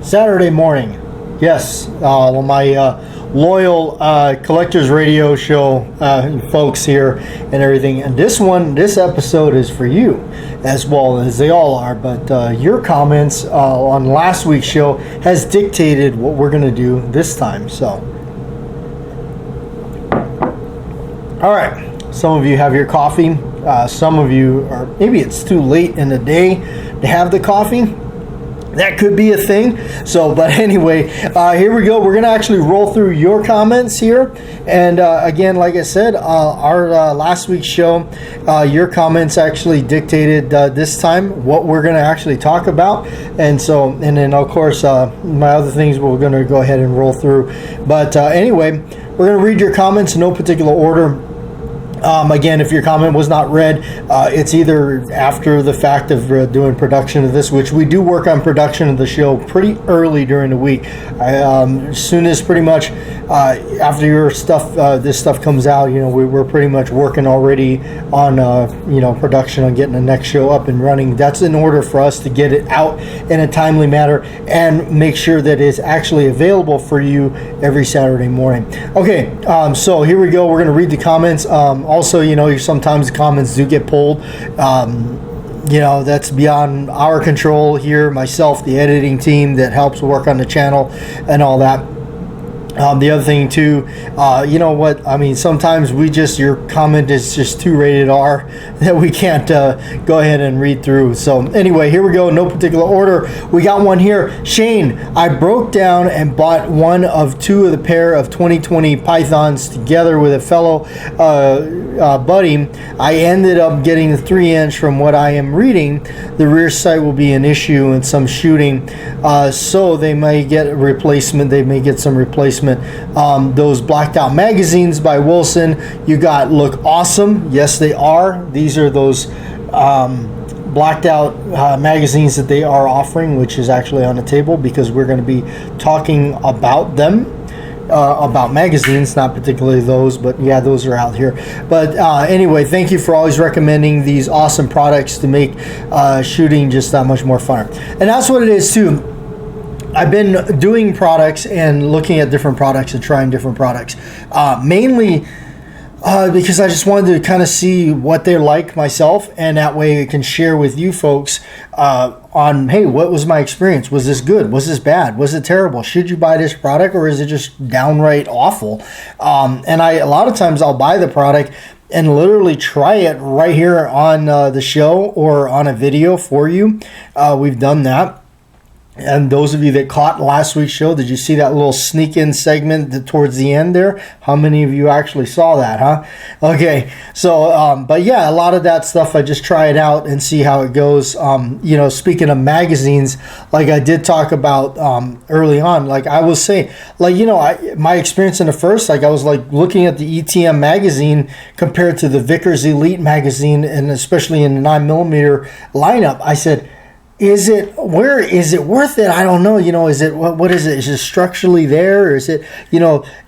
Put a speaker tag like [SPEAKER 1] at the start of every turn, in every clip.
[SPEAKER 1] Saturday morning. Yes, my loyal Collectors Radio Show folks here and everything. And this episode is for you as well, as they all are. But your comments on last week's show has dictated what we're going to do this time. So, all right. Some of you have your coffee. Some of you are, maybe it's too late in the day to have the coffee. That could be a thing. So, but anyway, here we go. We're going to actually roll through your comments here. And again, like I said, our last week's show, your comments actually dictated this time what we're going to actually talk about. And so, and then of course, my other things we're going to go ahead and roll through. But anyway, we're going to read your comments in no particular order. Again, if your comment was not read, it's either after the fact of doing production of this, which we do work on production of the show pretty early during the week. As soon as pretty much after your stuff, this stuff comes out, we're pretty much working already on, production on getting the next show up and running. That's in order for us to get it out in a timely manner and make sure that it's actually available for you every Saturday morning. Okay, so here we go. We're going to read the comments. Also, sometimes the comments do get pulled. That's beyond our control here, myself, the editing team that helps work on the channel and all that. The other thing too, sometimes your comment is just too rated R that we can't go ahead and read through. So anyway, here we go, no particular order. We got one here. Shane, I broke down and bought one of two of the pair of 2020 Pythons together with a fellow buddy. I ended up getting the 3-inch. From what I am reading, the rear sight will be an issue in some shooting, so they may get a replacement. They may get some replacement. Those blacked out magazines by Wilson you got look awesome. Yes, they are. These are those blacked out magazines that they are offering, which is actually on the table because we're going to be talking about them. About magazines, not particularly those, but yeah, those are out here. But anyway, thank you for always recommending these awesome products to make shooting just that much more fun. And that's what it is too. I've been doing products and looking at different products and trying different products, mainly because I just wanted to kind of see what they're like myself, and that way I can share with you folks on, hey, what was my experience? Was this good? Was this bad? Was it terrible? Should you buy this product, or is it just downright awful? And a lot of times I'll buy the product and literally try it right here on the show or on a video for you. We've done that. And those of you that caught last week's show, did you see that little sneak in segment towards the end there? How many of you actually saw that, huh? Okay, so, but yeah, a lot of that stuff, I just try it out and see how it goes. Speaking of magazines, like I did talk about early on, like I will say, my experience in the first, I was looking at the ETM magazine compared to the Vickers Elite magazine, and especially in the 9mm lineup, I said, is it worth it? I don't know. Is it, what is it? Is it structurally there? Or is it,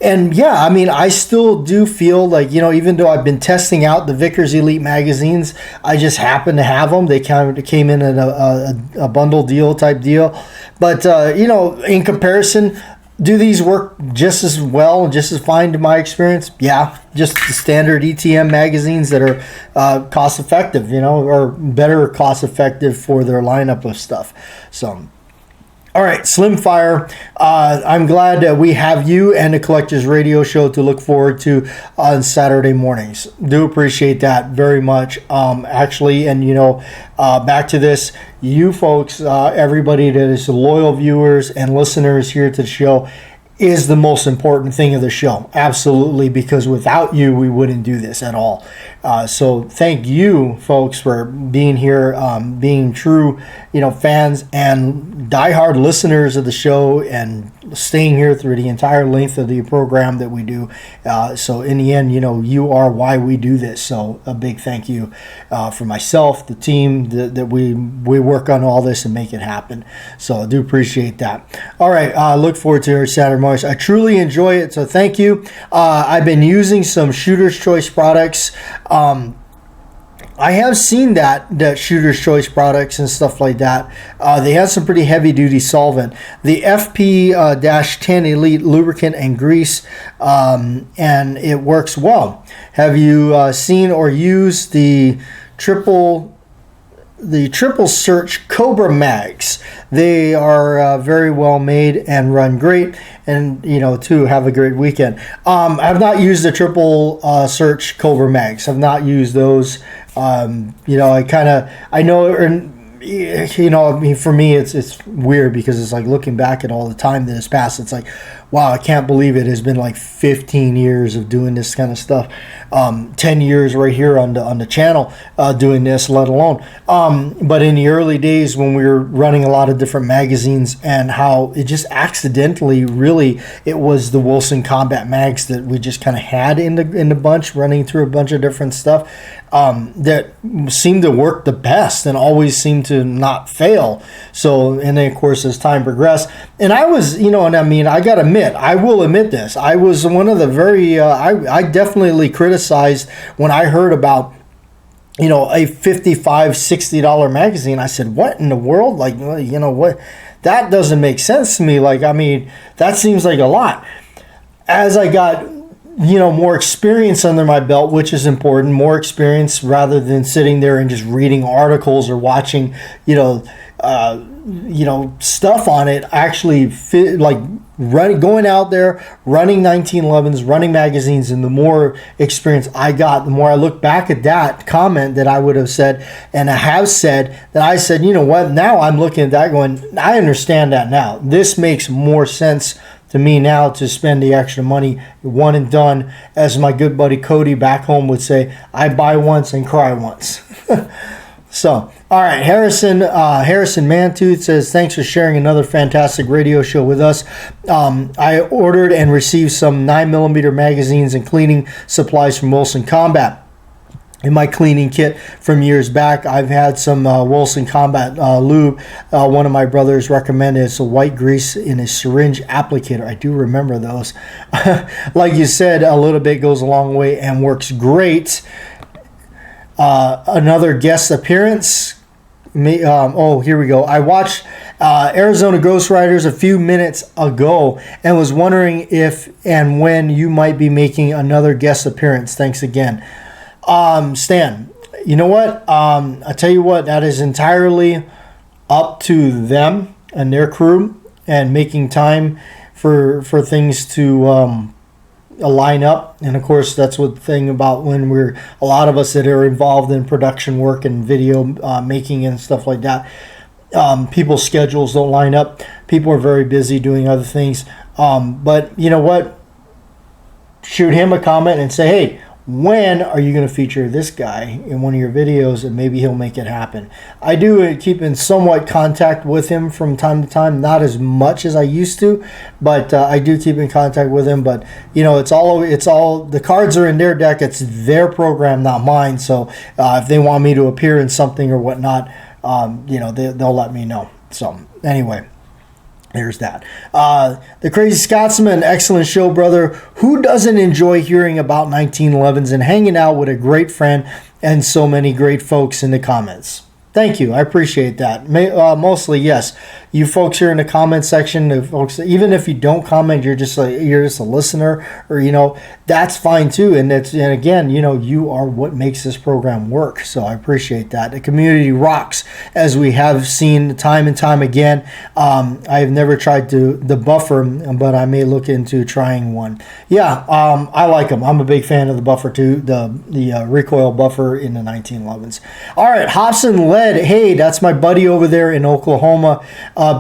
[SPEAKER 1] and yeah, I still do feel like, even though I've been testing out the Vickers Elite magazines, I just happen to have them. They kind of came in at a bundle deal type deal. But, in comparison, do these work just as well, just as fine to my experience? Yeah, just the standard ETM magazines that are cost effective, or better cost effective for their lineup of stuff. So, all right, Slimfire, I'm glad that we have you and the Collectors Radio Show to look forward to on Saturday mornings. Do appreciate that very much. Actually, and back to this, you folks, everybody that is loyal viewers and listeners here to the show is the most important thing of the show. Absolutely, because without you, we wouldn't do this at all. So thank you, folks, for being here, being true, fans and diehard listeners of the show, and staying here through the entire length of the program that we do. So in the end, you are why we do this. So a big thank you for myself, the team that we work on all this and make it happen. So I do appreciate that. All right, look forward to your Saturday mornings. I truly enjoy it. So thank you. I've been using some Shooter's Choice products. I have seen that Shooter's Choice products and stuff like that. They have some pretty heavy duty solvent. The FP-10 Elite lubricant and grease, and it works well. Have you seen or used the triple search Cobra mags? They are very well made and run great, and too, have a great weekend. I have not used the triple search Cobra mags. I've not used those. I know, I mean, for me, it's weird because it's like looking back at all the time that has passed. It's like, wow, I can't believe it has been like 15 years of doing this kind of stuff. 10 years right here on the channel doing this, let alone. But in the early days when we were running a lot of different magazines, and how it just accidentally, really, it was the Wilson Combat mags that we just kind of had in the bunch, running through a bunch of different stuff that seemed to work the best and always seemed to not fail. So, and then of course as time progressed, and I was, and I mean, I gotta admit, I will admit this, I was one of the very, I definitely criticized when I heard about a $55, $60 magazine. I said, what in the world? Like, what? That doesn't make sense to me. Like, I mean, that seems like a lot. As I got, more experience under my belt, which is important, more experience rather than sitting there and just reading articles or watching, stuff on it, actually going out there, running 1911s, running magazines, and the more experience I got, the more I look back at that comment that I would have said, and I have said, that I said, you know what, now I'm looking at that going, I understand that now. This makes more sense to me now to spend the extra money, one and done, as my good buddy Cody back home would say, I buy once and cry once. So, all right, Harrison Mantooth says, thanks for sharing another fantastic radio show with us. I ordered and received some 9mm magazines and cleaning supplies from Wilson Combat. In my cleaning kit from years back, I've had some Wilson Combat lube. One of my brothers recommended it's a white grease in a syringe applicator. I do remember those. Like you said, a little bit goes a long way and works great. Another guest appearance. Here we go. I watched Arizona Ghost Riders a few minutes ago and was wondering if and when you might be making another guest appearance. Thanks again. Stan, you know what? I tell you what, that is entirely up to them and their crew, and making time for things to line up. And of course, that's what the thing about when a lot of us that are involved in production work and video making and stuff like that, people's schedules don't line up. People are very busy doing other things. But you know what? Shoot him a comment and say, hey, when are you going to feature this guy in one of your videos, and maybe he'll make it happen. I do keep in somewhat contact with him from time to time, not as much as I used to, but I do keep in contact with him. But it's all the cards are in their deck. It's their program, not mine. So if they want me to appear in something or whatnot, they'll let me know. So anyway, there's that. The Crazy Scotsman, excellent show, brother. Who doesn't enjoy hearing about 1911s and hanging out with a great friend and so many great folks in the comments? Thank you. I appreciate that. Mostly, yes. You folks here in the comment section, the folks, even if you don't comment, you're just a listener, or that's fine too. And again, you are what makes this program work. So I appreciate that. The community rocks, as we have seen time and time again. I have never tried the buffer, but I may look into trying one. Yeah, I like them. I'm a big fan of the buffer too, the recoil buffer in the 1911s. All right, Hobson Lead. Hey, that's my buddy over there in Oklahoma.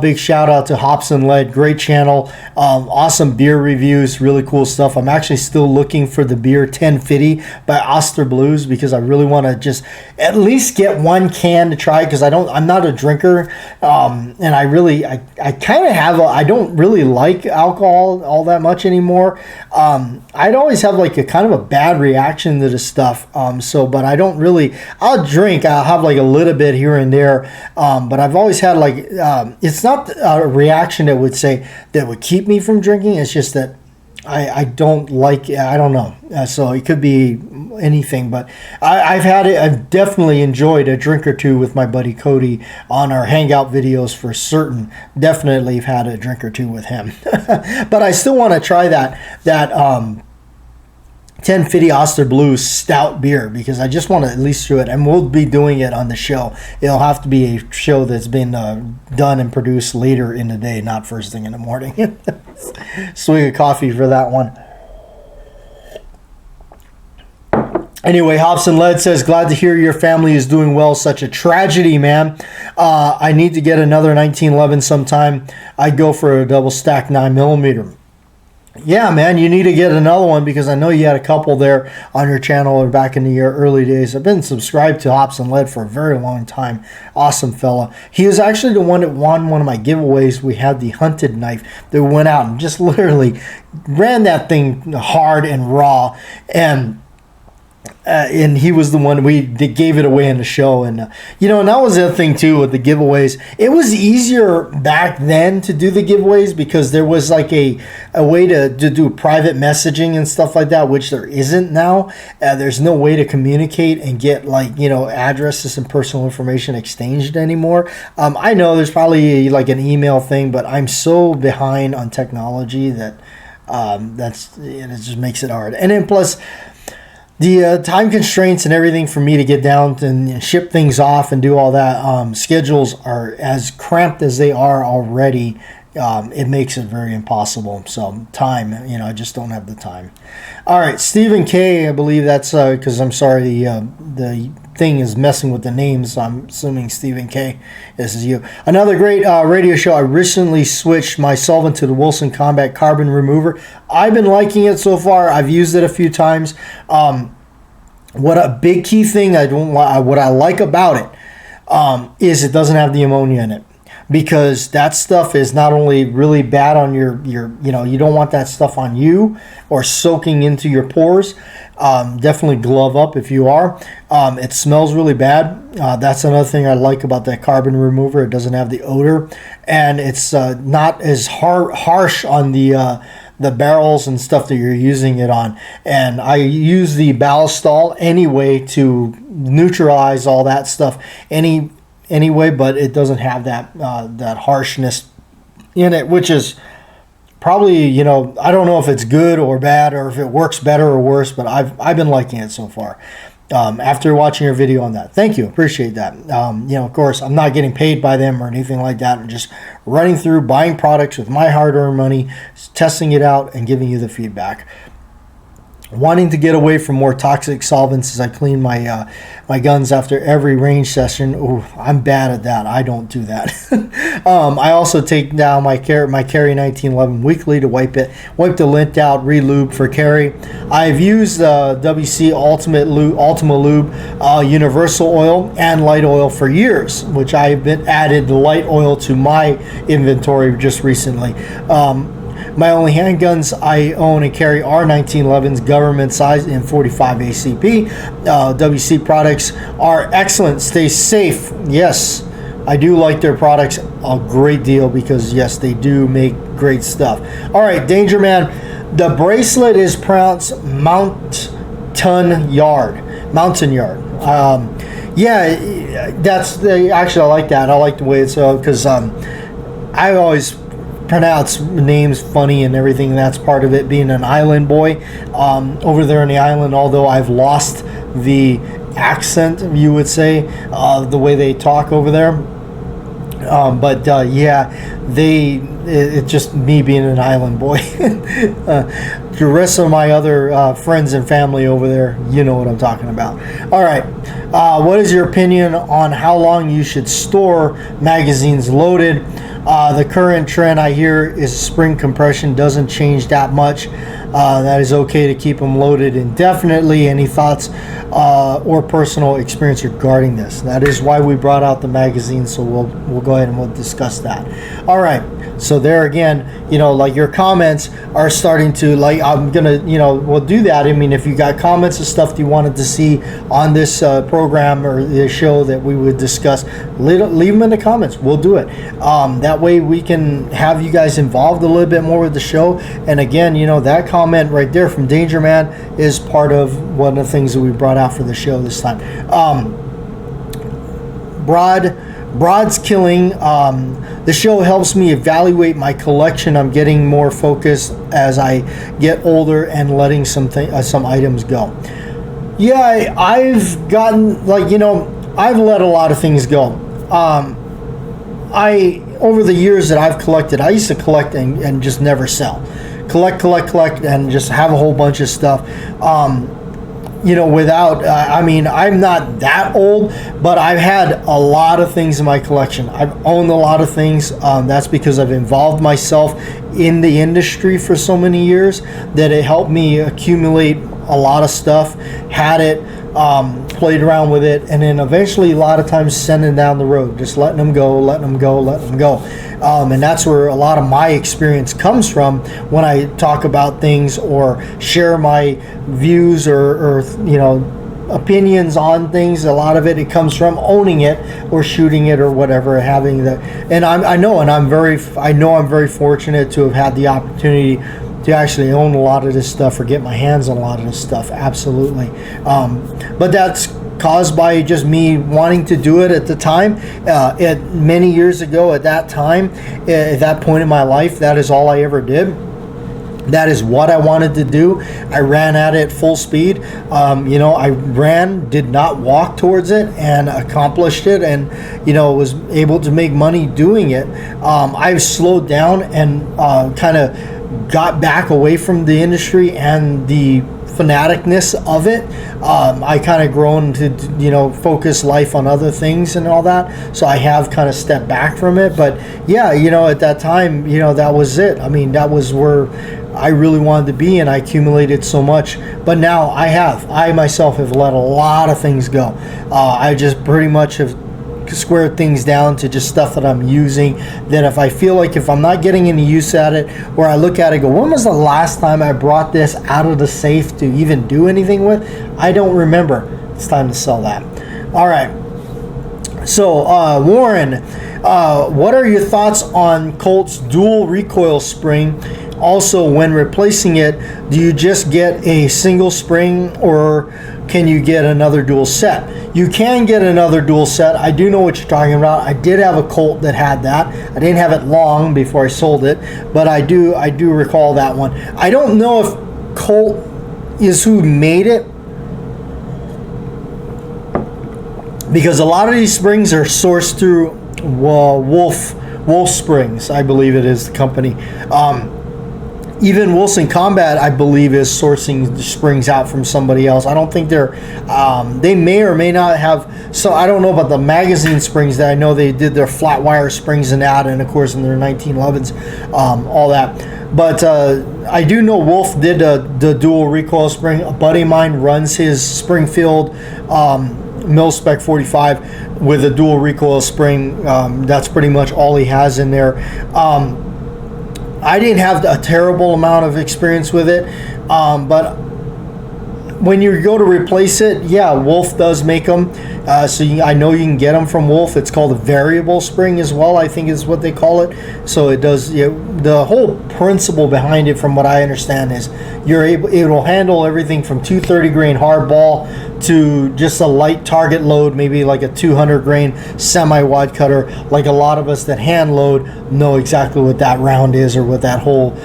[SPEAKER 1] Big shout out to Hobson Lead. Great channel. Awesome beer reviews. Really cool stuff. I'm actually still looking for the beer 1050 by Oster Blues, because I really want to just at least get one can to try, because I'm not a drinker. And I kind of have I don't really like alcohol all that much anymore. I'd always have like a kind of a bad reaction to this stuff. But I don't really, I'll drink. I'll have like a little bit here and there. But I've always had it's not a reaction that would keep me from drinking. It's just that I don't like, I don't know. So it could be anything, but I've definitely enjoyed a drink or two with my buddy Cody on our hangout videos for certain. Definitely have had a drink or two with him. But I still want to try that 1050 Oster Blue stout beer, because I just want to at least do it, and we'll be doing it on the show. It'll have to be a show that's been done and produced later in the day, not first thing in the morning. Swig of coffee for that one. Anyway, Hobson Led says, glad to hear your family is doing well. Such a tragedy, man. I need to get another 1911 sometime. I'd go for a double stack 9mm. Yeah, man, you need to get another one, because I know you had a couple there on your channel or back in the early days. I've been subscribed to Hobson Led for a very long time. Awesome fella. He was actually the one that won one of my giveaways. We had the hunted knife that went out and just literally ran that thing hard and raw, and he was the one that gave it away in the show. And and that was the other thing too with the giveaways. It was easier back then to do the giveaways, because there was like a way to do private messaging and stuff like that, which there isn't now. There's no way to communicate and get addresses and personal information exchanged anymore. I know there's probably like an email thing, but I'm so behind on technology that it just makes it hard. And then plus, the time constraints and everything for me to get down and ship things off and do all that, schedules are as cramped as they are already. It makes it very impossible. So time, I just don't have the time. All right, Stephen K, I believe that's because I'm sorry, the thing is messing with the names. So I'm assuming Stephen K, this is you. Another great radio show. I recently switched my solvent to the Wilson Combat Carbon Remover. I've been liking it so far. I've used it a few times. What a big key thing what I like about it is it doesn't have the ammonia in it. Because that stuff is not only really bad on your you don't want that stuff on you or soaking into your pores. Definitely glove up if you are. It smells really bad. That's another thing I like about that carbon remover. It doesn't have the odor, and it's not as harsh on the barrels and stuff that you're using it on. And I use the ballistol anyway to neutralize all that stuff anyway, but it doesn't have that harshness in it, which is probably, I don't know if it's good or bad or if it works better or worse, but I've been liking it so far. After watching your video on that, thank you, appreciate that. Of course, I'm not getting paid by them or anything like that. I'm just running through buying products with my hard-earned money, testing it out, and giving you the feedback. Wanting to get away from more toxic solvents as I clean my my guns after every range session. Ooh, I'm bad at that. I don't do that. I also take down my carry 1911 weekly to wipe the lint out, re-lube for carry. I've used WC Ultima Lube universal oil and light oil for years, which I've added the light oil to my inventory just recently. My only handguns I own and carry are 1911s, government size in 45 ACP. WC products are excellent. Stay safe. Yes, I do like their products a great deal, because yes, they do make great stuff. All right, Danger Man. The bracelet is pronounced Mountain Yard. Yeah, actually I like that. I like the way it's because I always pronounce names funny and everything. That's part of it, being an island boy over there in the island, although I've lost the accent, you would say, the way they talk over there. It's just me being an island boy. The rest of my other friends and family over there, you know what I'm talking about. All right, what is your opinion on how long you should store magazines loaded? The current trend I hear is spring compression doesn't change that much. That is okay to keep them loaded indefinitely. Any thoughts or personal experience regarding this? That is why we brought out the magazine, so we'll go ahead and we'll discuss that. All right. So there again, like your comments are starting to, like, I'm gonna, we'll do that. I mean, if you got comments and stuff you wanted to see on this program or this show that we would discuss, leave them in the comments. We'll do it. That way we can have you guys involved a little bit more with the show. And again, that comment right there from Danger Man is part of one of the things that we brought out for the show this time. Broad's killing. The show helps me evaluate my collection. I'm getting more focused as I get older and letting some items go. Yeah, I've gotten, I've let a lot of things go. Over the years that I've collected, I used to collect and just never sell. Collect, and just have a whole bunch of stuff. Without, I'm not that old, but I've had a lot of things in my collection. I've owned a lot of things. That's because I've involved myself in the industry for so many years that it helped me accumulate a lot of stuff, had it, played around with it, and then eventually a lot of times sending down the road, just letting them go. And that's where a lot of my experience comes from when I talk about things or share my views or opinions on things. A lot of it comes from owning it or shooting it or whatever, having that. And I'm very fortunate to have had the opportunity to actually own a lot of this stuff or get my hands on a lot of this stuff. Absolutely. But that's caused by just me wanting to do it at the time. Many years ago, at that time, at that point in my life, that is all I ever did. That is what I wanted to do. I ran at it full speed. I ran, did not walk towards it, and accomplished it, and was able to make money doing it. I've slowed down and kind of got back away from the industry and the fanaticness of it. I kind of grown to focus life on other things and all that, so I have kind of stepped back from it. But yeah, at that time, that was it. I mean, that was where I really wanted to be, and I accumulated so much. But now I myself have let a lot of things go. I just pretty much have squared things down to just stuff that I'm using, that if I feel like if I'm not getting any use at it, or I look at it and go, when was the last time I brought this out of the safe to even do anything with? I don't remember. It's time to sell that. All right. So Warren, what are your thoughts on Colt's dual recoil spring? Also, when replacing it, do you just get a single spring, or can you get another dual set? You can get another dual set. I do know what you're talking about. I did have a Colt that had that. I didn't have it long before I sold it, but I do recall that one. I don't know if Colt is who made it, because a lot of these springs are sourced through Wolf Springs, I believe it is the company. Even Wilson Combat, I believe, is sourcing the springs out from somebody else. I don't think they may or may not have. So I don't know about the magazine springs. That I know they did their flat wire springs and that, and of course in their 1911s, all that. But I do know Wolf did the dual recoil spring. A buddy of mine runs his Springfield mil-spec 45 with a dual recoil spring. That's pretty much all he has in there. I didn't have a terrible amount of experience with it, but when you go to replace it, yeah, Wolf does make them. I know you can get them from Wolf. It's called a variable spring as well, I think is what they call it. So it does. The whole principle behind it, from what I understand, is it'll handle everything from 230 grain hardball to just a light target load, maybe like a 200 grain semi-wide cutter. Like a lot of us that hand load know exactly what that round is, or what that whole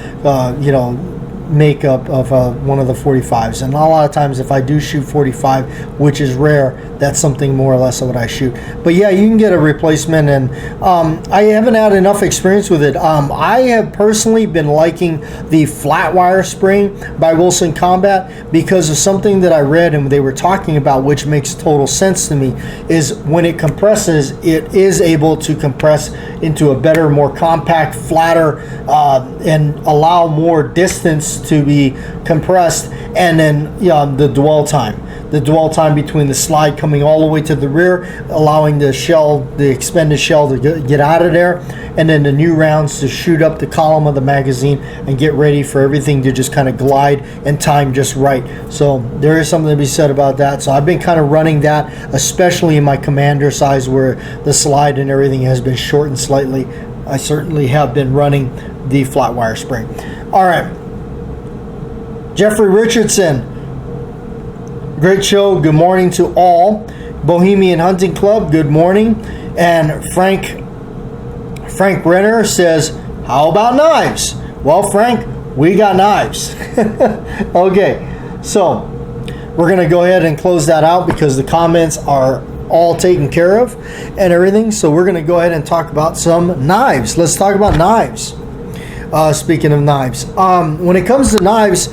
[SPEAKER 1] makeup of one of the 45s. And a lot of times if I do shoot 45, which is rare, that's something more or less of what I shoot. But yeah, you can get a replacement, and I haven't had enough experience with it. I have personally been liking the flat wire spring by Wilson Combat because of something that I read and they were talking about, which makes total sense to me, is when it compresses, it is able to compress into a better, more compact, flatter, and allow more distance to be compressed, and then the dwell time. the dwell time between the slide coming all the way to the rear, allowing the expended shell to get out of there, and then the new rounds to shoot up the column of the magazine and get ready for everything to just kind of glide and time just right. So there is something to be said about that. So I've been kind of running that, especially in my commander size where the slide and everything has been shortened slightly. I certainly have been running the flat wire spring. All right, Jeffrey Richardson, great show. Good morning to all. Bohemian Hunting Club, good morning. And Frank Renner says, how about knives? Well, Frank, we got knives. Okay, so we're going to go ahead and close that out because the comments are all taken care of and everything. So we're going to go ahead and talk about some knives. Let's talk about knives. Speaking of knives, when it comes to knives,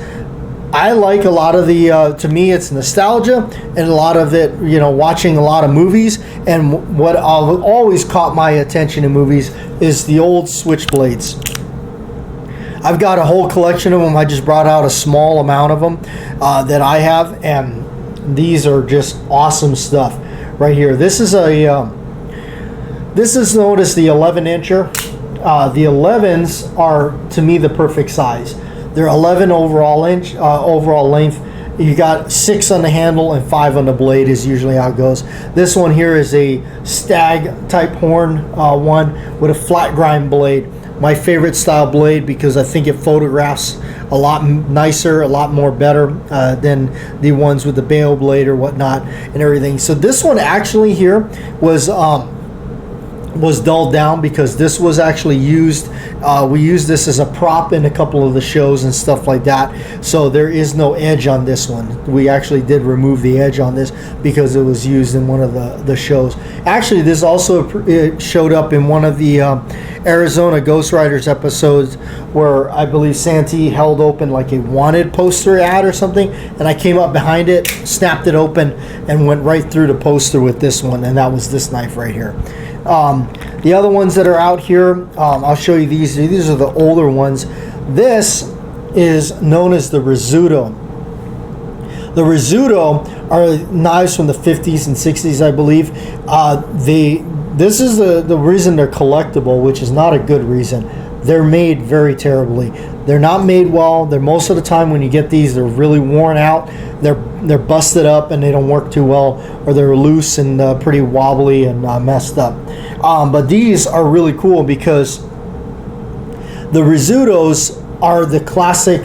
[SPEAKER 1] I like a lot of the, to me, it's nostalgia and a lot of it, watching a lot of movies. And what always caught my attention in movies is the old Switchblades. I've got a whole collection of them. I just brought out a small amount of them that I have, and these are just awesome stuff right here. This is known as the 11-incher. The 11s are, to me, the perfect size. They're 11 overall length. You got 6 on the handle and 5 on the blade is usually how it goes. This one here is a stag type horn one with a flat grind blade. My favorite style blade because I think it photographs a lot nicer, a lot more better than the ones with the bail blade or whatnot and everything. So this one actually here was dulled down because this was actually used. We used this as a prop in a couple of the shows and stuff like that. So there is no edge on this one. We actually did remove the edge on this because it was used in one of the shows. Actually, this also showed up in one of the Arizona Ghost Riders episodes where I believe Santee held open like a wanted poster ad or something, and I came up behind it, snapped it open, and went right through the poster with this one, and that was this knife right here. The other ones that are out here, I'll show you these. These are the older ones. This is known as the Rizzuto. The Rizzuto are knives from the 50s and 60s, I believe. This is the reason they're collectible, which is not a good reason. They're made very terribly. They're not made well. They're most of the time when you get these, they're really worn out. They're busted up and they don't work too well, or they're loose and pretty wobbly and messed up. But these are really cool because the Rizzutos are the classic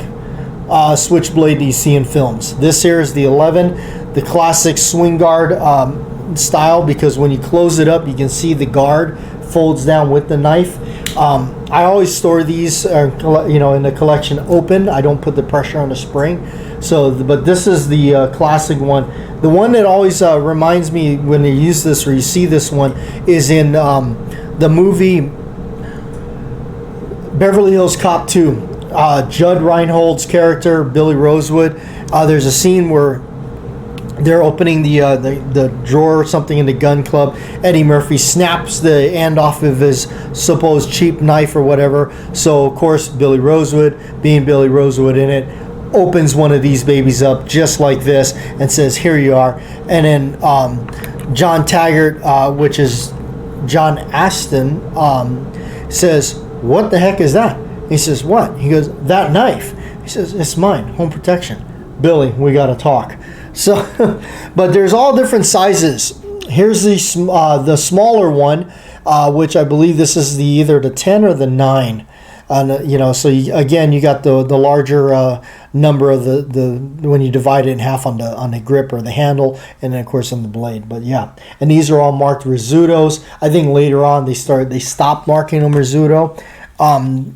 [SPEAKER 1] Switchblade you see in films. This here is the 11, the classic swing guard style, because when you close it up, you can see the guard folds down with the knife. I always store these, in the collection open. I don't put the pressure on the spring. So, but this is the classic one. The one that always reminds me when you use this or you see this one is in the movie Beverly Hills Cop 2. Judd Reinhold's character, Billy Rosewood. There's a scene where they're opening the drawer or something in the gun club. Eddie Murphy snaps the end off of his supposed cheap knife or whatever. So of course Billy Rosewood, being Billy Rosewood in it, opens one of these babies up just like this and says, "Here you are." And then John Taggart, which is John Aston, says, "What the heck is that?" He says, "What?" He goes, "That knife." He says, "It's mine, home protection." "Billy, we got to talk." So, but there's all different sizes. Here's the smaller one, which I believe this is either the 10 or the 9. So again, you got the larger number of the when you divide it in half on the grip or the handle, and then of course on the blade. But yeah, and these are all marked Rizzutos. I think later on they stopped marking them Rizzuto.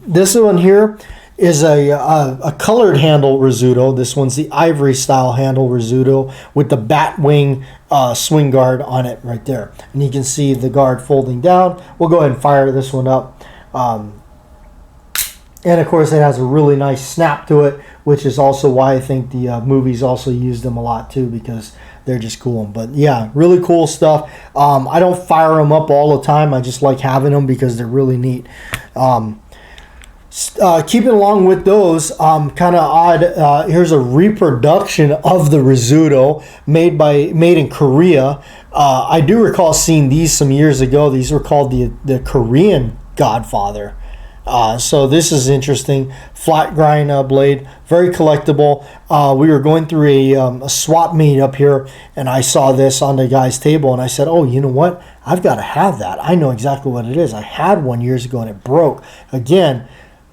[SPEAKER 1] This one here is a colored handle Rizzuto. This one's the ivory style handle Rizzuto with the bat wing swing guard on it right there. And you can see the guard folding down. We'll go ahead and fire this one up. And of course it has a really nice snap to it, which is also why I think the movies also use them a lot too, because they're just cool. But yeah, really cool stuff. I don't fire them up all the time. I just like having them because they're really neat. Keeping along with those, kind of odd. Here's a reproduction of the Rizzuto made in Korea. I do recall seeing these some years ago. These were called the Korean Godfather. So this is interesting. Flat grind blade, very collectible. We were going through a swap meet up here, and I saw this on the guy's table, and I said, "Oh, you know what? I've got to have that. I know exactly what it is. I had one years ago, and it broke." Again,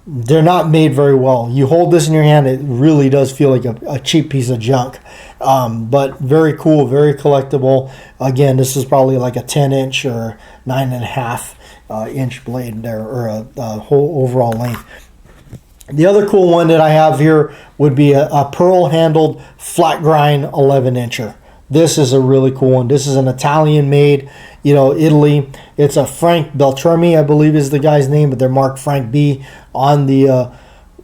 [SPEAKER 1] they're not made very well. You hold this in your hand, it really does feel like a cheap piece of junk. But very cool, very collectible. Again, this is probably like a 10-inch or 9.5-inch blade there, or a whole overall length. The other cool one that I have here would be a pearl-handled flat grind 11-incher. This is a really cool one. This is an Italian-made, Italy. It's a Frank Beltrami, I believe is the guy's name, but they're marked Frank B on the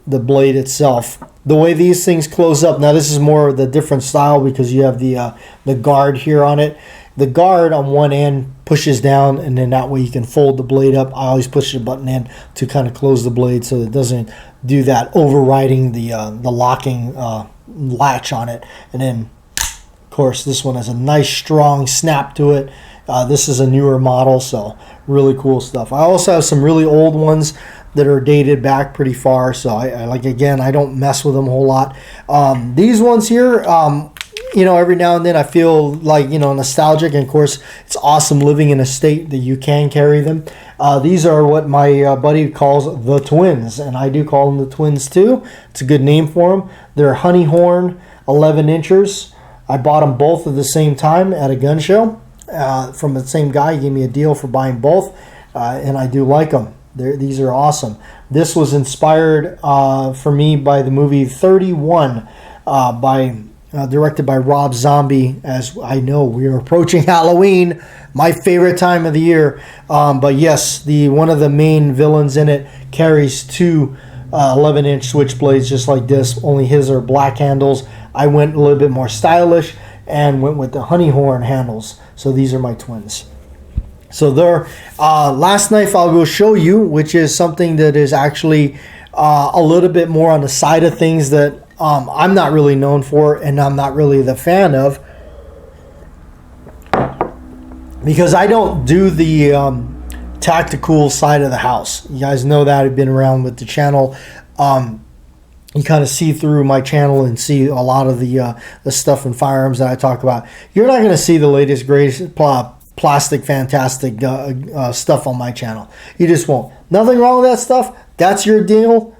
[SPEAKER 1] blade itself. The way these things close up, now this is more of the different style because you have the guard here on it. The guard on one end pushes down, and then that way you can fold the blade up. I always push the button in to kind of close the blade so it doesn't do that, overriding the locking latch on it. And then, of course, this one has a nice strong snap to it. This is a newer model, so really cool stuff. I also have some really old ones that are dated back pretty far, so I like, again, I don't mess with them a whole lot. These ones here, every now and then I feel like, nostalgic, and of course it's awesome living in a state that you can carry them. These are what my buddy calls the twins, and I do call them the twins too. It's a good name for them. They're honey horn 11-inchers. I bought them both at the same time at a gun show from the same guy. He gave me a deal for buying both, and I do like them. These are awesome. This was inspired for me by the movie 31 directed by Rob Zombie. As I know, we are approaching Halloween, my favorite time of the year. But yes, one of the main villains in it carries two 11-inch switchblades just like this, only his are black handles. I went a little bit more stylish and went with the honey horn handles. So these are my twins. So their last knife I'll go show you, which is something that is actually a little bit more on the side of things that I'm not really known for, and I'm not really the fan of, because I don't do the tactical side of the house. You guys know that. I've been around with the channel. You kind of see through my channel and see a lot of the stuff in firearms that I talk about. You're not going to see the latest, greatest plastic, fantastic stuff on my channel. You just won't. Nothing wrong with that stuff. That's your deal.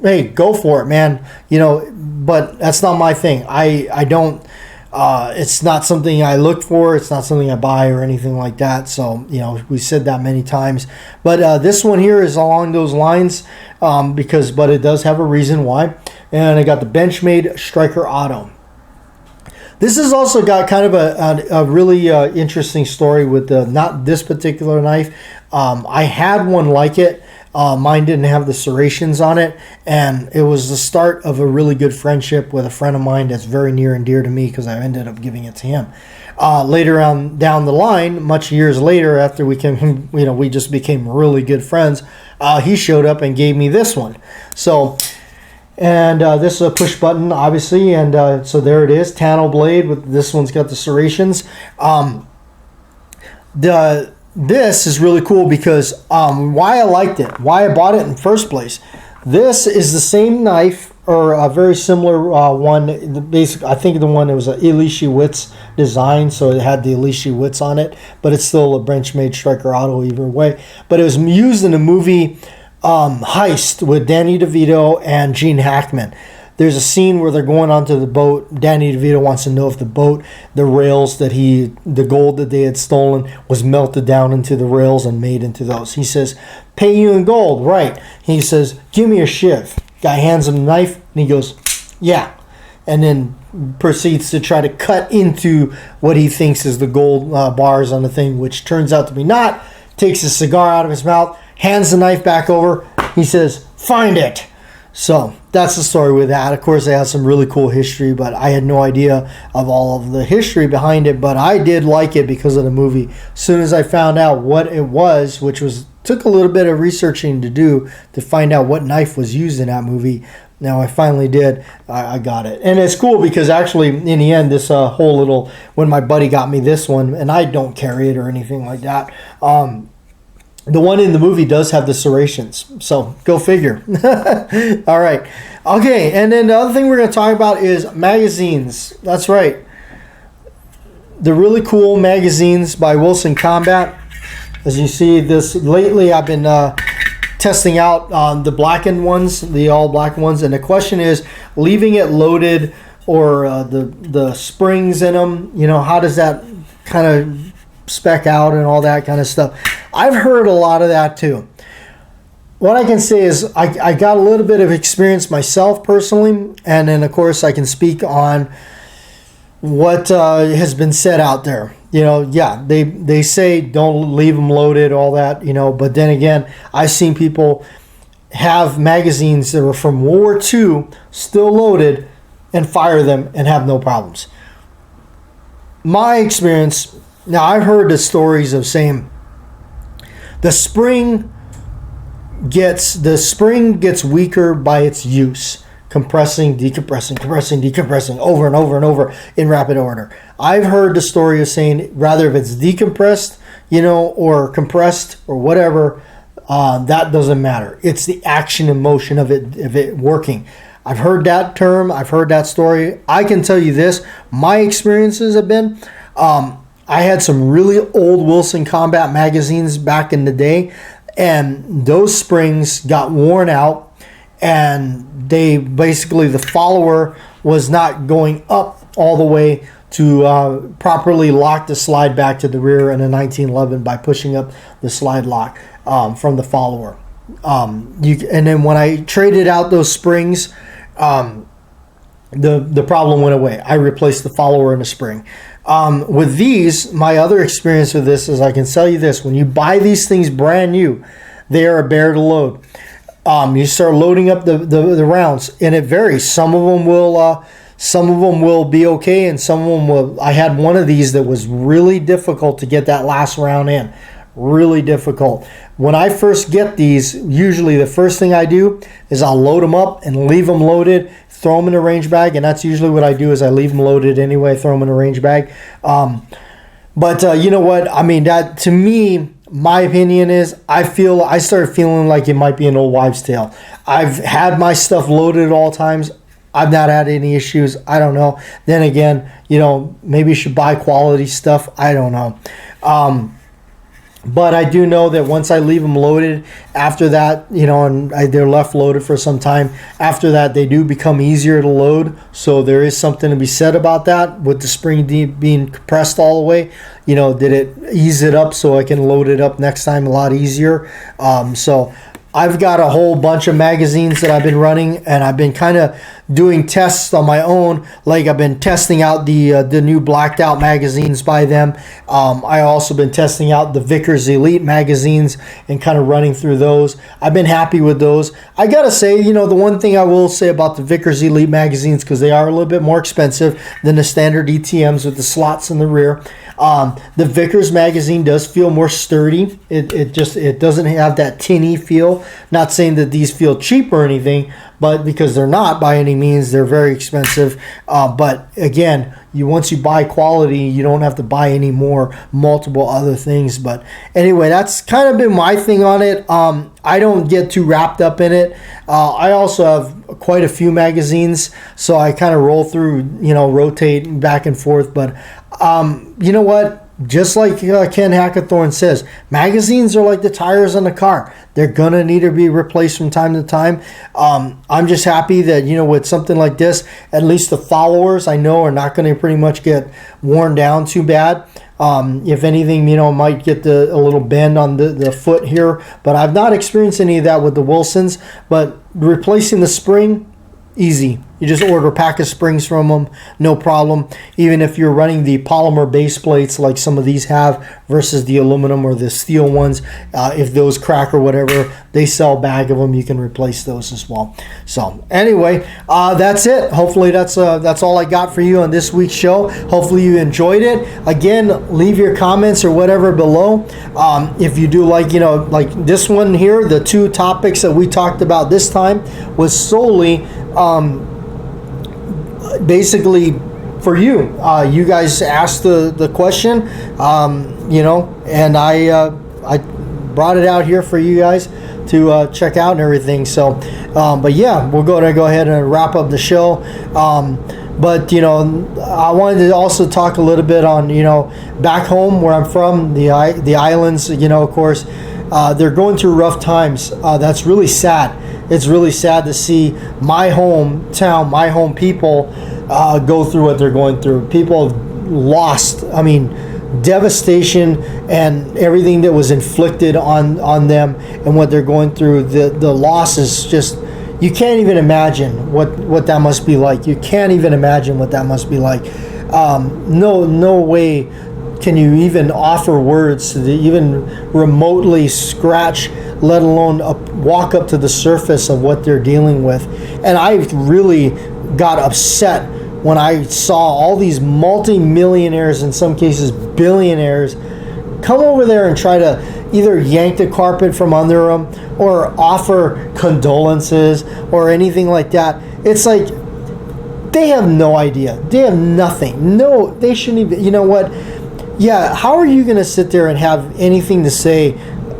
[SPEAKER 1] Hey, go for it, man. But that's not my thing. I don't. It's not something I look for. It's not something I buy or anything like that. So, we said that many times. But this one here is along those lines, but it does have a reason why. And I got the Benchmade Striker Auto. This has also got kind of a really interesting story with not this particular knife. I had one like it. Mine didn't have the serrations on it, and it was the start of a really good friendship with a friend of mine that's very near and dear to me, because I ended up giving it to him. Later on down the line, much years later, after we just became really good friends, he showed up and gave me this one. So, and this is a push button, obviously, and so there it is, Tano blade. With this one's got the serrations. This is really cool because why I liked it, why I bought it in the first place. This is the same knife, or a very similar one. I think the one that was an Elisha Witz design, so it had the Elisha Witz on it, but it's still a Benchmade Striker Auto either way. But it was used in the movie Heist with Danny DeVito and Gene Hackman. There's a scene where they're going onto the boat. Danny DeVito wants to know if the rails the gold that they had stolen was melted down into the rails and made into those. He says, "Pay you in gold, right?" He says, "Give me a shiv." Guy hands him a knife, and he goes, "Yeah," and then proceeds to try to cut into what he thinks is the gold bars on the thing, which turns out to be not. Takes a cigar out of his mouth, hands the knife back over. He says, "Find it." So that's the story with that. Of course, they have some really cool history, but I had no idea of all of the history behind it. But I did like it because of the movie. As soon as I found out what it was, which was took a little bit of researching to do to find out what knife was used in that movie. Now I finally did. I got it, and it's cool because actually, in the end, this whole little when my buddy got me this one, and I don't carry it or anything like that. The one in the movie does have the serrations, so go figure. All right. Okay, and then the other thing we're going to talk about is magazines. That's right. The really cool magazines by Wilson Combat. As you see, this lately I've been testing out the blackened ones, the all black ones, and the question is, leaving it loaded or the springs in them, you know, how does that kind of spec out and all that kind of stuff. I've heard a lot of that too. What I can say is I got a little bit of experience myself personally, and then of course I can speak on what has been said out there. You know, yeah, they say don't leave them loaded, all that, you know, but then again, I've seen people have magazines that were from World War II still loaded and fire them and have no problems. My experience, now I've heard the stories of saying the spring gets weaker by its use, compressing, decompressing over and over and over in rapid order. I've heard the story of saying rather if it's decompressed, you know, or compressed or whatever, that doesn't matter. It's the action and motion of it working. I've heard that term. I've heard that story. I can tell you this. My experiences have been, I had some really old Wilson Combat magazines back in the day, and those springs got worn out, and they basically, the follower was not going up all the way to properly lock the slide back to the rear in a 1911 by pushing up the slide lock from the follower. And then when I traded out those springs, the problem went away. I replaced the follower and the spring. With these, my other experience with this is I can tell you this: when you buy these things brand new, they are a bear to load. You start loading up the rounds, and it varies. Some of them will be okay, and some of them will. I had one of these that was really difficult to get that last round in. Really difficult. When I first get these, usually the first thing I do is I'll load them up and leave them loaded, throw them in a range bag, and that's usually what I do is I leave them loaded anyway, throw them in a range bag. But you know what? I mean, that to me, my opinion is I started feeling like it might be an old wives' tale. I've had my stuff loaded at all times. I've not had any issues. I don't know. Then again, you know, maybe you should buy quality stuff. I don't know. But I do know that once I leave them loaded, after that, you know, and they're left loaded for some time, after that, they do become easier to load. So there is something to be said about that with the spring being compressed all the way. You know, did it ease it up so I can load it up next time a lot easier? So I've got a whole bunch of magazines that I've been running, and I've been kind of doing tests on my own. Like I've been testing out the new blacked out magazines by them. I also been testing out the Vickers Elite magazines and kind of running through those. I've been happy with those. I gotta say, you know, the one thing I will say about the Vickers Elite magazines, because they are a little bit more expensive than the standard ETMs with the slots in the rear. The Vickers magazine does feel more sturdy. It doesn't have that tinny feel. Not saying that these feel cheap or anything, but because they're not by any means, they're very expensive. But again, once you buy quality, you don't have to buy any more multiple other things. But anyway, that's kind of been my thing on it. I don't get too wrapped up in it. I also have quite a few magazines, so I kind of roll through, you know, rotate back and forth. But you know what? Just like Ken Hackathorn says, magazines are like the tires on the car. They're going to need to be replaced from time to time. I'm just happy that, you know, with something like this, at least the followers I know are not going to pretty much get worn down too bad. If anything, you know, might get a little bend on the foot here. But I've not experienced any of that with the Wilsons. But replacing the spring, easy. You just order a pack of springs from them, no problem. Even if you're running the polymer base plates like some of these have versus the aluminum or the steel ones, if those crack or whatever, they sell a bag of them. You can replace those as well. So anyway, that's it. Hopefully that's all I got for you on this week's show. Hopefully you enjoyed it. Again, leave your comments or whatever below. If you do like this one here, the two topics that we talked about this time was solely basically for you. You guys asked the question, and I brought it out here for you guys to check out and everything. So, but yeah, we're going to go ahead and wrap up the show. But I wanted to also talk a little bit on back home where I'm from, the islands. Of course, they're going through rough times. That's really sad. It's really sad to see my hometown, my home people go through what they're going through. People have lost, devastation and everything that was inflicted on them and what they're going through. The loss is just, you can't even imagine what that must be like. You can't even imagine what that must be like. No way can you even offer words to even remotely scratch, let alone walk up to the surface of what they're dealing with. And I really got upset when I saw all these multi-millionaires, in some cases billionaires, come over there and try to either yank the carpet from under them or offer condolences or anything like that. It's like they have no idea. They have nothing. No, they shouldn't even. You know what? Yeah, how are you going to sit there and have anything to say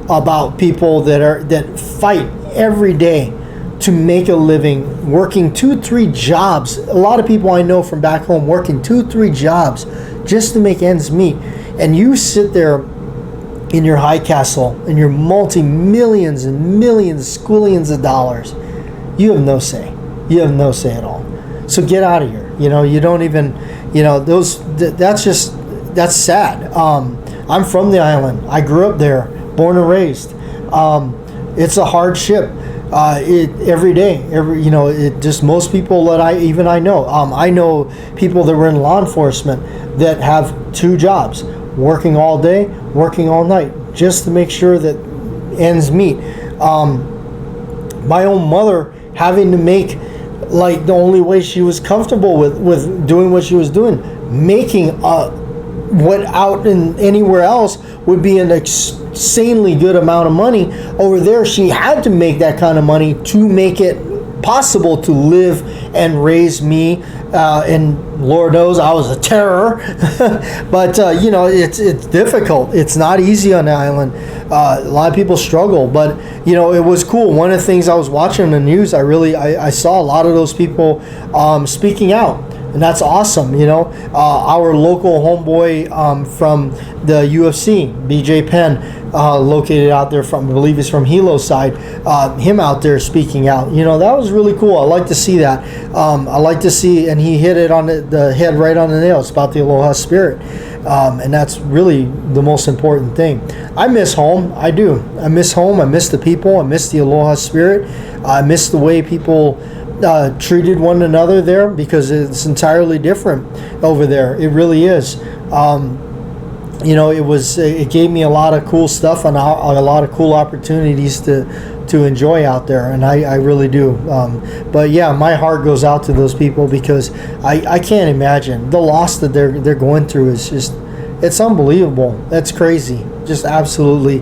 [SPEAKER 1] about people that fight every day to make a living, working 2-3 jobs? A lot of people I know from back home working 2-3 jobs just to make ends meet. And you sit there in your high castle and your multi-millions and millions, squillions of dollars. You have no say. You have no say at all. So get out of here. You don't even, that's sad. I'm from the island. I grew up there, born and raised. It's a hardship. Every day, it just, most people that I know. I know people that were in law enforcement that have 2 jobs, working all day, working all night, just to make sure that ends meet. My own mother having to make, like, the only way she was comfortable with doing what she was doing, making what out in anywhere else would be an insanely good amount of money. Over there, she had to make that kind of money to make it possible to live and raise me. And Lord knows I was a terror. But, it's difficult. It's not easy on the island. A lot of people struggle. But, it was cool. One of the things I was watching on the news, I saw a lot of those people speaking out. And that's awesome, Our local homeboy from the UFC, BJ Penn, located out there I believe he's from Hilo's side, him out there speaking out. That was really cool. I like to see that. I like to see, and he hit it on the head right on the nail. It's about the Aloha spirit. And that's really the most important thing. I miss home. I do. I miss home. I miss the people. I miss the Aloha spirit. I miss the way people treated one another there, because it's entirely different over there. It really is. It gave me a lot of cool stuff and a lot of cool opportunities to enjoy out there, and I really do. But yeah, my heart goes out to those people, because I can't imagine the loss that they're going through. Is just, it's unbelievable. That's crazy. Just absolutely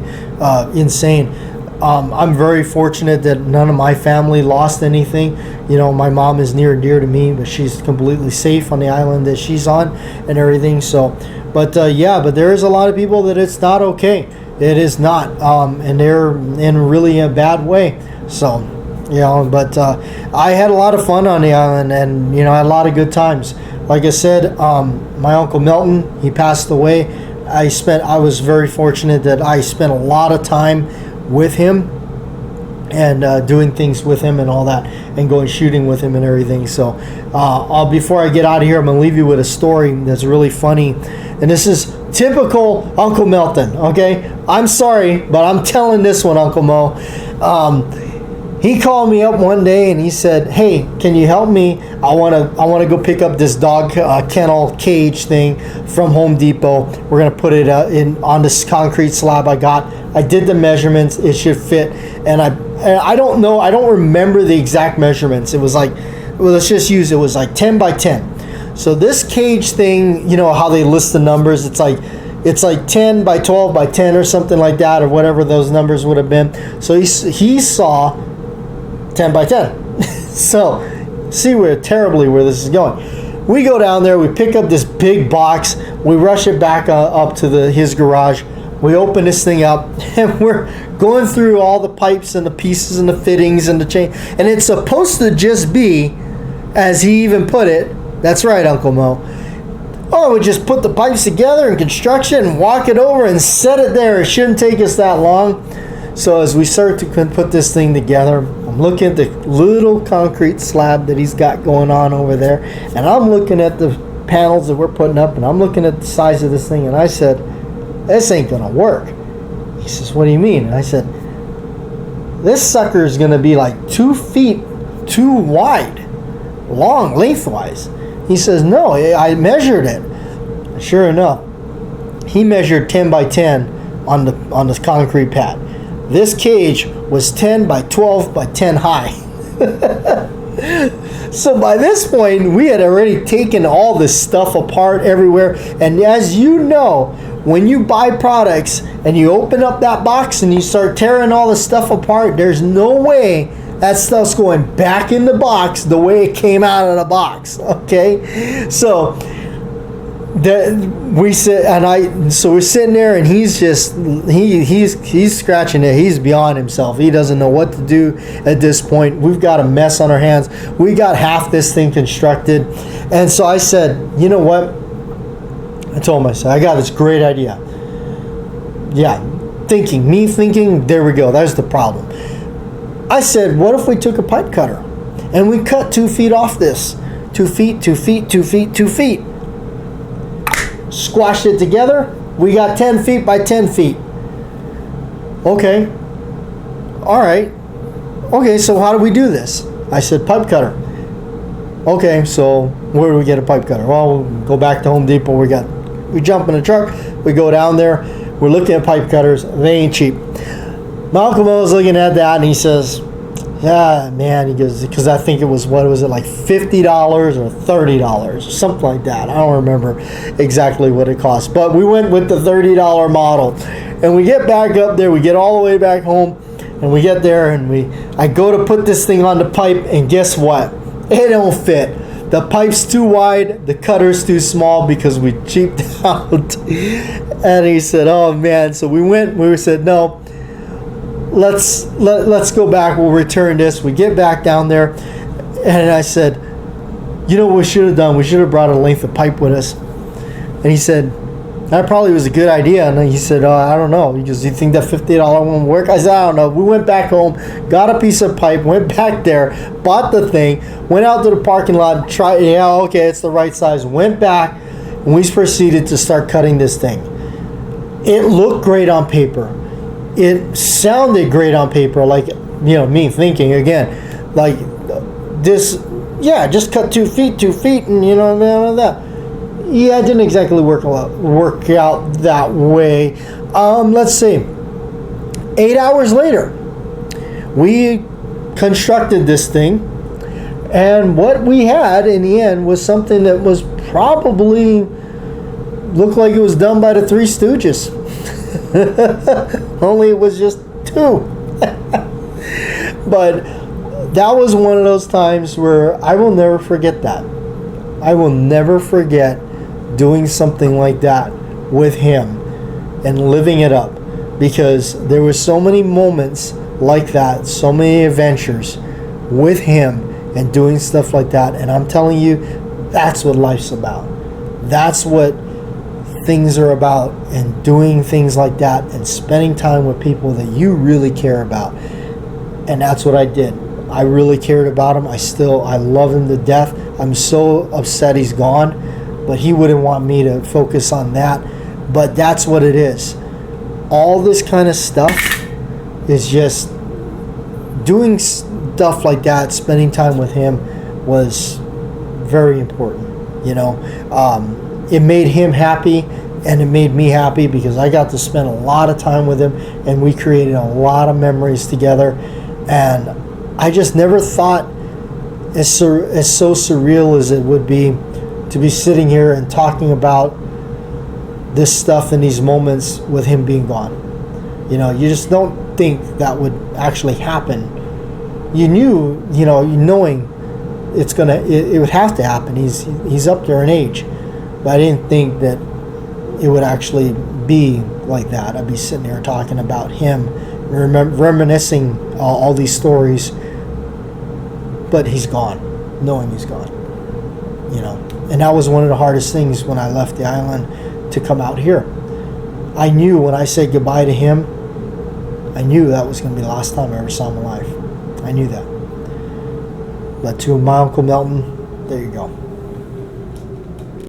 [SPEAKER 1] insane. I'm very fortunate that none of my family lost anything. My mom is near and dear to me, but she's completely safe on the island that she's on and everything. So, but there is a lot of people that it's not okay. It is not, and they're in really a bad way. So, but I had a lot of fun on the island, and I had a lot of good times. Like I said, my Uncle Milton, he passed away. I was very fortunate that I spent a lot of time with him and doing things with him and all that, and going shooting with him and everything. So before I get out of here, I'm going to leave you with a story that's really funny. And this is typical Uncle Milton, okay? I'm sorry, but I'm telling this one, Uncle Mo. He called me up one day and he said, "Hey, can you help me? I wanna go pick up this dog kennel cage thing from Home Depot. We're gonna put it on this concrete slab I got. I did the measurements. It should fit. And I don't know. I don't remember the exact measurements. It was like, well, let's just use it was like 10 by 10. So this cage thing, you know how they list the numbers? It's like 10 by 12 by 10 or something like that, or whatever those numbers would have been. So he saw 10 by 10. So see where this is going. We go down there, we pick up this big box, we rush it back up to his garage. We open this thing up and we're going through all the pipes and the pieces and the fittings and the chain, and it's supposed to just be, as he even put it, that's right, Uncle Mo, oh, we just put the pipes together in construction and walk it over and set it there. It shouldn't take us that long. So as we start to put this thing together, I'm looking at the little concrete slab that he's got going on over there, and I'm looking at the panels that we're putting up, and I'm looking at the size of this thing, and I said, this ain't gonna work. He says, what do you mean? And I said, this sucker is gonna be like 2 feet too wide, long, lengthwise. He says, no, I measured it. Sure enough, he measured 10 by 10 on the concrete pad. This cage was 10 by 12 by 10 high. So by this point, we had already taken all this stuff apart everywhere. And as you know, when you buy products and you open up that box and you start tearing all the stuff apart, there's no way that stuff's going back in the box the way it came out of the box. Okay? So we're sitting there, and he's just he's scratching it. He's beyond himself. He doesn't know what to do at this point. We've got a mess on our hands. We got half this thing constructed, and so I said, you know what? I told him, I said, I got this great idea. Yeah, thinking. There we go. That's the problem. I said, what if we took a pipe cutter and we cut 2 feet off this? 2 feet, 2 feet, 2 feet, 2 feet. Squashed it together. We got 10 feet by 10 feet. Okay. All right. Okay, so how do we do this? I said, pipe cutter. Okay, so where do we get a pipe cutter? Well, we'll go back to Home Depot. We jump in a truck. We go down there. We're looking at pipe cutters. They ain't cheap. Malcolm was looking at that, and he says, yeah, man, he goes, because I think it was, what was it, like $50 or $30, something like that. I don't remember exactly what it cost, but we went with the $30 model. And we get back up there, we get all the way back home, and we get there, and I go to put this thing on the pipe, and guess what? It don't fit. The pipe's too wide, the cutter's too small, because we cheaped out. And he said, oh man. So we said, no, let's go back, we'll return this. We get back down there, and I said, you know what we should have done? We should have brought a length of pipe with us. And he said, that probably was a good idea. And he said, I don't know. He goes, do you think that $50 won't work? I said, I don't know. We went back home, got a piece of pipe, went back there, bought the thing, went out to the parking lot, tried, yeah, okay, it's the right size, went back, and we proceeded to start cutting this thing. It looked great on paper. It sounded great on paper, like, you know, me thinking again, like this, yeah, just cut 2 feet, and you know that. Yeah, it didn't exactly work out that way. Let's see. 8 hours later, we constructed this thing, and what we had in the end was something that was probably looked like it was done by the Three Stooges. Only it was just 2. But that was one of those times where I will never forget that. I will never forget doing something like that with him and living it up, because there were so many moments like that, so many adventures with him and doing stuff like that. And I'm telling you, that's what life's about. That's what things are about, and doing things like that and spending time with people that you really care about. And that's what I did. I really cared about him. I love him to death. I'm so upset he's gone, but he wouldn't want me to focus on that. But that's what it is. All this kind of stuff is just doing stuff like that, spending time with him was very important. It made him happy, and it made me happy because I got to spend a lot of time with him, and we created a lot of memories together. And I just never thought, as so surreal as it would be to be sitting here and talking about this stuff and these moments with him being gone. You just don't think that would actually happen. You knew, knowing it would have to happen. He's up there in age, but I didn't think that it would actually be like that. I'd be sitting here talking about him, reminiscing all these stories, but he's gone, knowing he's gone. And that was one of the hardest things when I left the island to come out here. I knew when I said goodbye to him, I knew that was going to be the last time I ever saw him alive. I knew that. But to my Uncle Melton, there you go.